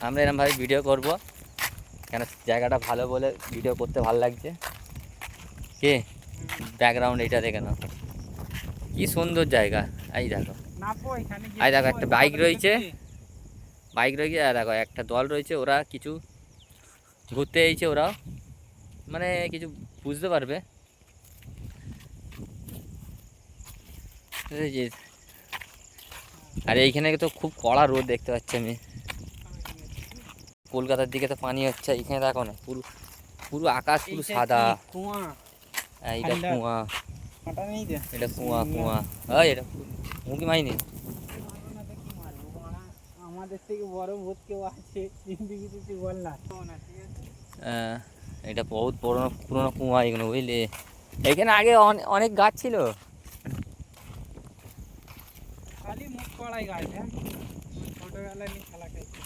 আমরা এরকমভাবে ভিডিও করব, কেন জায়গাটা ভালো বলে ভিডিও করতে ভালো লাগছে। কে ব্যাকগ্রাউন্ড এটা দেখে নাও, কি সুন্দর জায়গা। এই দেখো, এই দেখো একটা বাইক রয়েছে, আর দেখো একটা দল রয়েছে, ওরা কিছু ঘুরতে এসেছে, ওরাও মানে কিছু বুঝতে পারবে। এই যে, আর এইখানে তো খুব কড়া রোদ দেখতে পাচ্ছি আমি। কলকাতার দিকে তো পানি হচ্ছে, এইখানে দেখো না, পুরো পুরো আকাশ পুরো সাদা। এইটা কুয়া, এটা কুয়া কুয়া। এটা মুখি মাইনি। আমাদের থেকে বড় ভূত কেউ আছে কিছু বল না। এটা বহুত পুরোনো পুরোনো কুয়া এগুলো, বুঝলি। এখানে আগে অনেক গাছ ছিল। খালি মুখ কড়াই গাছ, ছোটবেলায় খেলা খেলছি।